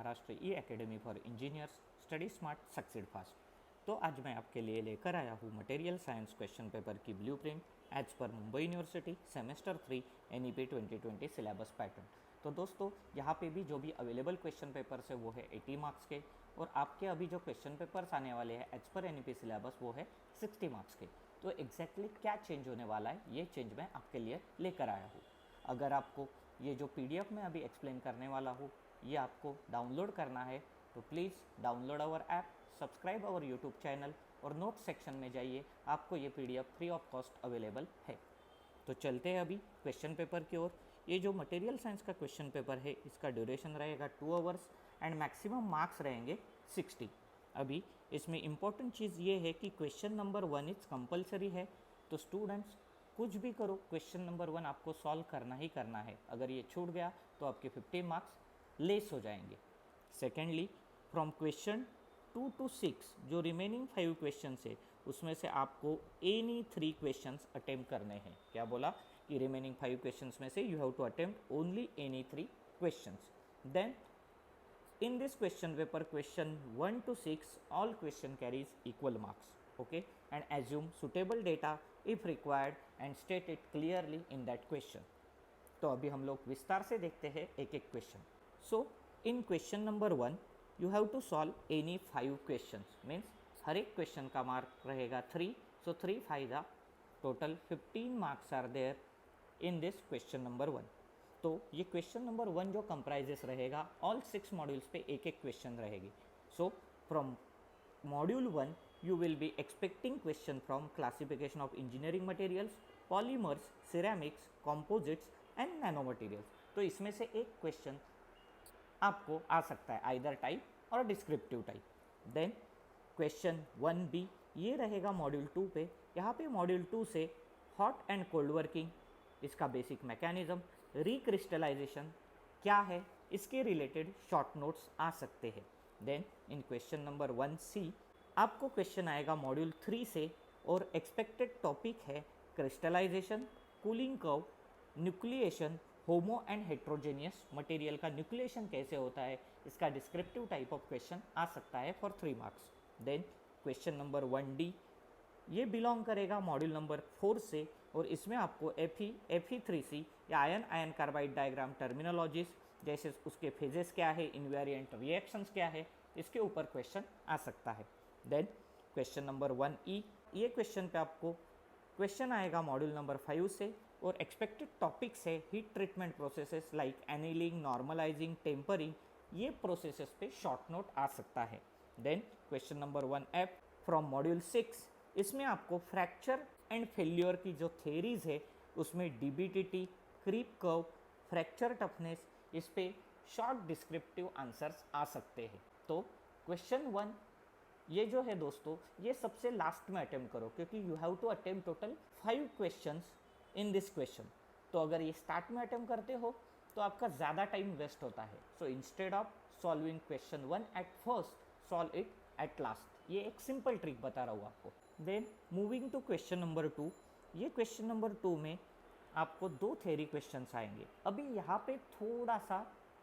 Maharashtra E academy for engineers, study smart succeed fast. तो आज मैं आपके लिए लेकर आया हूँ मटेरियल साइंस क्वेश्चन पेपर की blueprint as per Mumbai university semester 3 NEP 2020 syllabus pattern. तो दोस्तों यहाँ पे भी जो भी अवेलेबल क्वेश्चन पेपर्स है वो है 80 मार्क्स के, और आपके अभी जो क्वेश्चन पेपर्स आने वाले हैं एज पर NEP सिलेबस वो है 60 मार्क्स के। तो एग्जैक्टली क्या चेंज होने वाला है, ये चेंज मैं आपके लिए लेकर आया हूँ। अगर आपको ये जो PDF मैं अभी एक्सप्लेन करने वाला हूँ ये आपको डाउनलोड करना है तो please download our app, subscribe our YouTube channel और नोट सेक्शन में जाइए, आपको ये PDF free of cost available है। तो चलते हैं अभी क्वेश्चन पेपर की ओर। ये जो मटेरियल साइंस का क्वेश्चन पेपर है इसका ड्यूरेशन रहेगा 2 आवर्स एंड मैक्सिमम मार्क्स रहेंगे 60। अभी इसमें इम्पॉर्टेंट चीज़ ये है कि क्वेश्चन नंबर 1 इज कंपलसरी है, तो स्टूडेंट्स कुछ भी करो क्वेश्चन नंबर 1 आपको सॉल्व करना ही करना है। अगर ये छूट गया तो आपके 50 मार्क्स लेस हो जाएंगे। सेकेंडली, फ्रॉम क्वेश्चन 2 to 6 जो रिमेनिंग 5 क्वेश्चन है उसमें से आपको एनी 3 क्वेश्चंस अटेम्प्ट करने हैं। क्या बोला कि रिमेनिंग 5 क्वेश्चंस में से you have to attempt only any 3 questions. Then in this question paper question 1 to 6 all question carries equal marks, okay, and assume suitable data if required and state it clearly in that question। तो अभी हम लोग विस्तार से देखते हैं एक एक question. So in question number 1 you have to solve any 5 questions, means हर एक क्वेश्चन का मार्क रहेगा 3, so 3 5 total 15 marks are there in this question number 1। तो ये क्वेश्चन नंबर 1 जो कंप्राइजेस रहेगा ऑल 6 मॉड्यूल्स पे एक एक क्वेश्चन रहेगी। So from module 1 you will be expecting question from classification of engineering materials, polymers, ceramics, composites and nano materials. तो इसमें से एक क्वेश्चन आपको आ सकता है आइदर टाइप और descriptive type. Then question 1B ये रहेगा मॉड्यूल 2 पे। यहाँ पे मॉड्यूल 2 से हॉट एंड कोल्ड वर्किंग, इसका बेसिक मैकेनिज्म, रिक्रिस्टलाइजेशन क्या है, इसके रिलेटेड शॉर्ट नोट्स आ सकते हैं। Then in question number 1C आपको क्वेश्चन आएगा मॉड्यूल 3 से और एक्सपेक्टेड टॉपिक है crystallization, cooling curve, nucleation, homo and heterogeneous material का न्यूक्लिएशन कैसे होता है, इसका डिस्क्रिप्टिव टाइप ऑफ क्वेश्चन आ सकता है for 3 marks. Then question number 1D ये बिलोंग करेगा मॉड्यूल नंबर 4 से और इसमें आपको Fe3C या ion ion carbide diagram terminologies जैसे उसके फेजेस क्या है, इनवेरिएंट रिएक्शंस क्या है, इसके ऊपर क्वेश्चन आ सकता है। देन क्वेश्चन नंबर 1E ये क्वेश्चन पे आपको क्वेश्चन आएगा मॉड्यूल नंबर 5 से और एक्सपेक्टेड टॉपिक्स है heat treatment processes like annealing, normalizing, tempering, ये प्रोसेसेस पे शॉर्ट नोट आ सकता है। Then question number 1F from module 6 इसमें आपको फ्रैक्चर एंड फेल्योर की जो थेरीज है उसमें DBTT, creep curve, fracture toughness, इस पे शॉर्ट डिस्क्रिप्टिव आंसर्स आ सकते हैं। तो क्वेश्चन 1 ये जो है दोस्तों ये सबसे लास्ट में अटेम्प्ट करो क्योंकि you have to attempt total 5 questions in this question. तो अगर ये स्टार्ट में अटेम्प्ट करते हो तो आपका ज़्यादा टाइम वेस्ट होता है। So instead of solving question 1 at first solve it at last. ये एक सिंपल ट्रिक बता रहा हूँ आपको। Then moving to question number 2, ये क्वेश्चन नंबर 2 में आपको 2 थ्योरी क्वेश्चंस आएंगे। अभी यहाँ पे थोड़ा सा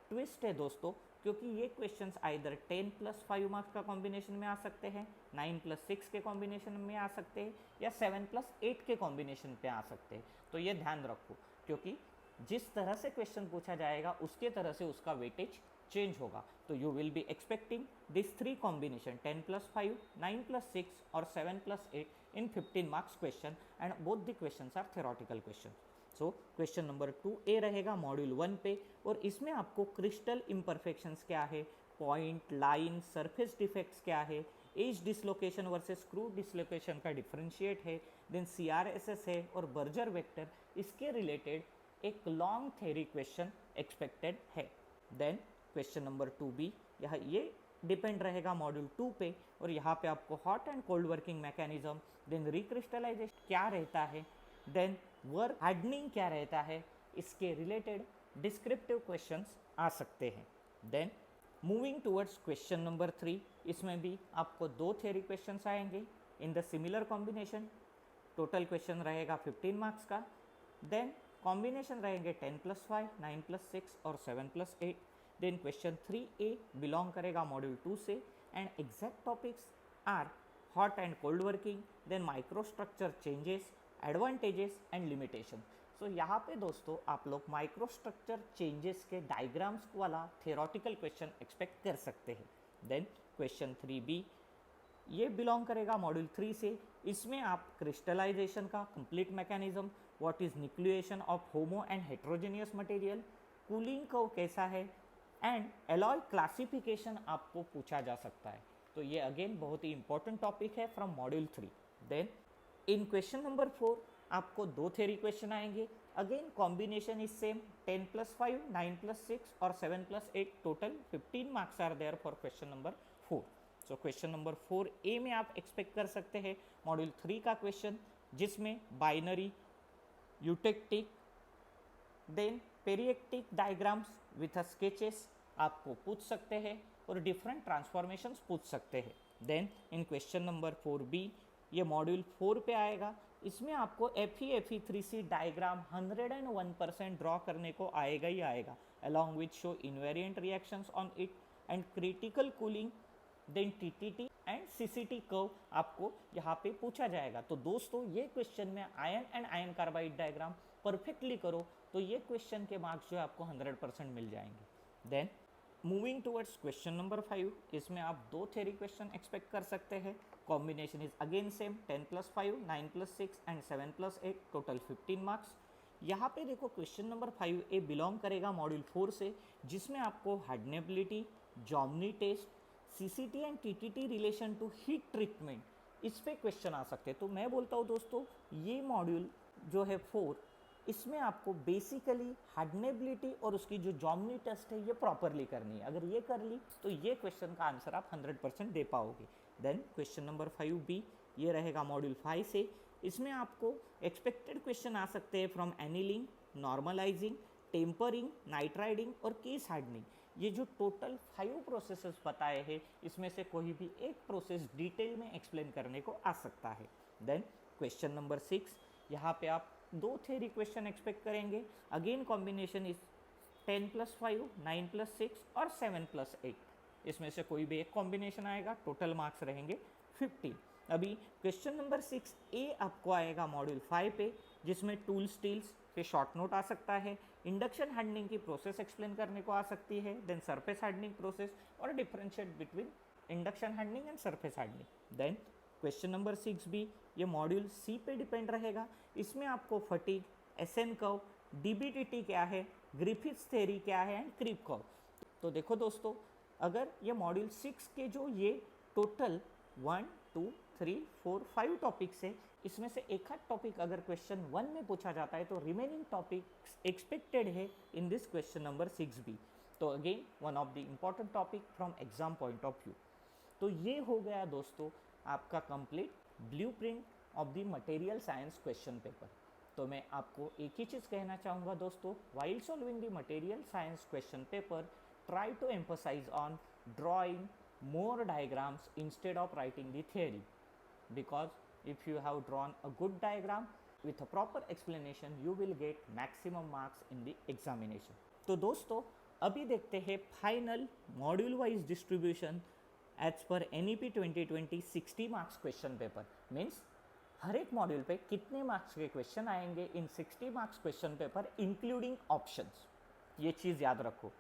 ट्विस्ट है दोस्तों क्योंकि ये क्वेश्चंस आइदर 10+5 मार्क्स का कॉम्बिनेशन में आ सकते हैं, 9+6 के कॉम्बिनेशन में आ सकते हैं या 7+8 के कॉम्बिनेशन पे आ सकते हैं। तो ये ध्यान रखो क्योंकि जिस तरह से क्वेश्चन पूछा जाएगा उसके तरह से उसका वेटेज चेंज होगा। तो you will be expecting this 3 combination 10+5, 9+6 और 7+8 in 15 marks question and both the questions are theoretical question. So question number 2A रहेगा मॉड्यूल 1 पे और इसमें आपको क्रिस्टल इम्परफेक्शंस क्या है, पॉइंट, लाइन, सरफेस डिफेक्ट्स क्या है, edge dislocation versus screw dislocation का डिफरेंशिएट है, देन CRSS है और बर्जर वेक्टर, इसके रिलेटेड एक लॉन्ग थ्योरी क्वेश्चन एक्सपेक्टेड है। देन क्वेश्चन नंबर 2B यहाँ ये डिपेंड रहेगा मॉड्यूल 2 पे और यहाँ पे आपको hot and cold working mechanism, then recrystallization क्या रहता है, देन वर्क हार्डनिंग क्या रहता है, इसके रिलेटेड डिस्क्रिप्टिव क्वेश्चंस आ सकते हैं। Then moving towards question number 3 इसमें भी आपको 2 थ्योरी क्वेश्चंस आएंगे in the similar combination. Total question रहेगा 15 मार्क्स का। देन कॉम्बिनेशन रहेंगे 10+5, 9+6 और 7+8। देन क्वेश्चन 3A बिलोंग करेगा मॉड्यूल 2 से and exact topics are hot and cold working, then microstructure changes, advantages and limitation. So यहाँ पे दोस्तों आप लोग माइक्रोस्ट्रक्चर चेंजेस के डायग्राम्स वाला थियोरटिकल क्वेश्चन एक्सपेक्ट कर सकते हैं। देन क्वेश्चन 3B ये बिलोंग करेगा मॉड्यूल 3 से। इसमें आप क्रिस्टलाइजेशन का complete mechanism, what is nucleation of homo and heterogeneous material, cooling curve कैसा है एंड एलॉय क्लासिफिकेशन आपको पूछा जा सकता है। तो ये अगेन बहुत ही इंपॉर्टेंट टॉपिक है from module 3। Then in question number 4 आपको 2 थ्योरी क्वेश्चन आएंगे। अगेन कॉम्बिनेशन इज सेम, 10+5, 9+6 और 7+8, total 15 marks are there for question number 4। So question number 4A में आप एक्सपेक्ट कर सकते हैं मॉड्यूल 3 का क्वेश्चन, जिसमें binary, eutectic, then peritectic diagrams with sketches आपको पूछ सकते हैं और डिफरेंट ट्रांसफॉर्मेशंस पूछ सकते हैं। Then in question number 4B ये मॉड्यूल 4 पे आएगा। इसमें आपको FE3C डायग्राम 101% ड्रॉ करने को आएगा ही आएगा, along with show invariant reactions on it and critical cooling, then TTT and CCT curve आपको यहाँ पे पूछा जाएगा। तो दोस्तों ये क्वेश्चन में ion and ion carbide diagram perfectly करो तो ये क्वेश्चन के मार्क्स जो है आपको 100% मिल जाएंगे। Then moving towards question number 5, इसमें आप 2 थ्योरी क्वेश्चन एक्सपेक्ट कर सकते हैं। Combination is again same, 10+5, 9+6 and 7+8, total 15 marks. यहाँ पे देखो क्वेश्चन नंबर 5A बिलोंग करेगा मॉड्यूल 4 से, जिसमें आपको hardenability, Jominy test, CCT and TTT relation to heat treatment, इस पे क्वेश्चन आ सकते हैं। तो मैं बोलता हूँ दोस्तों ये मॉड्यूल जो है 4, इसमें आपको बेसिकली हार्डनेबिलिटी और उसकी जो जॉमनी टेस्ट है ये प्रॉपरली करनी है। अगर ये कर ली तो ये क्वेश्चन का आंसर आप 100% दे पाओगे। देन क्वेश्चन नंबर 5B ये रहेगा मॉड्यूल 5 से। इसमें आपको एक्सपेक्टेड क्वेश्चन आ सकते हैं from annealing, normalizing, tempering, nitriding और केस हार्डनिंग। ये जो टोटल 5 प्रोसेसेस बताए हैं, इसमें से कोई भी एक प्रोसेस डिटेल में एक्सप्लेन करने को आ सकता है। देन क्वेश्चन नंबर 6, यहाँ पे आप 2 थ्योरी क्वेश्चन एक्सपेक्ट करेंगे। अगेन कॉम्बिनेशन इज 10+5, 9+6 और 7+8, इसमें से कोई भी एक कॉम्बिनेशन आएगा, टोटल मार्क्स रहेंगे 15। अभी क्वेश्चन नंबर 6A आपको आएगा मॉड्यूल 5 पे, जिसमें टूल स्टील्स पे शॉर्ट नोट आ सकता है, इंडक्शन हार्डनिंग की प्रोसेस एक्सप्लेन करने को आ सकती है, देन सरफेस हार्डनिंग प्रोसेस और differentiate between induction hardening and surface hardening. Then question number 6B ये मॉड्यूल C पे डिपेंड रहेगा। इसमें आपको फटीग, SN कर्व, DBTT क्या है, ग्रिफिथ्स थ्योरी क्या है एंड क्रीप कर्व। तो देखो दोस्तों, अगर ये मॉड्यूल 6 के जो ये टोटल 1, 2, 3, 4, 5 टॉपिक्स है, इसमें से एक आध टॉपिक अगर क्वेश्चन 1 में पूछा जाता है तो रिमेनिंग टॉपिक्स एक्सपेक्टेड है इन दिस क्वेश्चन नंबर 6B। तो again one of the important topic from exam point of view. तो ये हो गया दोस्तों आपका complete blueprint of the material science question paper. तो मैं आपको एक ही चीज़ कहना चाहूँगा दोस्तों, while solving the material science question paper, try to emphasize on drawing more diagrams instead of writing the theory, because if you have drawn a good diagram with a proper explanation you will get maximum marks in the examination। तो दोस्तों अभी देखते हैं final module wise distribution as per NEP 2020 60 marks question paper. Means हर एक module पे कितने marks के क्वेश्चन आएंगे इन 60 marks question paper including options, ये चीज़ याद रखो।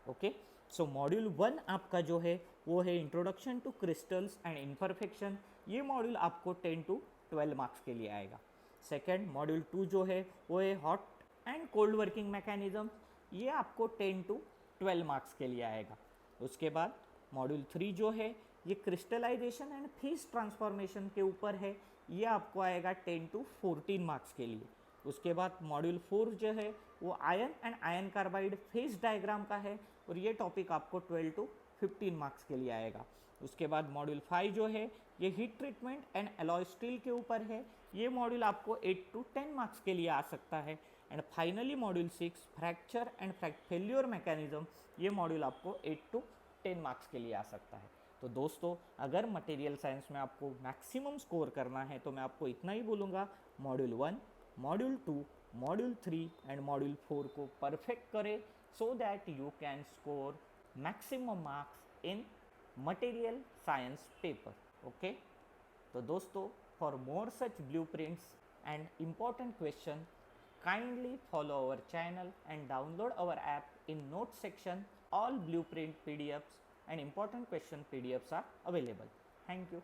ओके, सो मॉड्यूल 1 आपका जो है वो है introduction to crystals and imperfection. ये मॉड्यूल आपको 10 to 12 मार्क्स के लिए आएगा। सेकेंड मॉड्यूल 2 जो है वो है hot and cold working mechanism, ये आपको 10 to 12 मार्क्स के लिए आएगा। उसके बाद मॉड्यूल 3 जो है ये क्रिस्टलाइजेशन एंड फेस ट्रांसफॉर्मेशन के ऊपर है, ये आपको आएगा 10 to 14 मार्क्स के लिए। उसके बाद मॉड्यूल 4 जो है वो ion and ion carbide phase diagram का है और ये टॉपिक आपको 12 to 15 मार्क्स के लिए आएगा। उसके बाद मॉड्यूल 5 जो है ये heat treatment and alloy steel के ऊपर है, ये मॉड्यूल आपको 8 to 10 मार्क्स के लिए आ सकता है। And finally module 6 fracture and failure mechanism, ये मॉड्यूल आपको 8 to 10 मार्क्स के लिए आ सकता है। तो दोस्तों अगर मटेरियल साइंस में आपको मैक्सिमम स्कोर करना है तो मैं आपको इतना ही बोलूँगा, module 1, module 2, module 3 and module 4 को परफेक्ट करें, so that you can score maximum marks in material science paper. Okay, तो दोस्तों for more such blueprints and important question, kindly follow our channel and download our app. In notes section, all blueprint PDFs and important question PDFs are available. Thank you.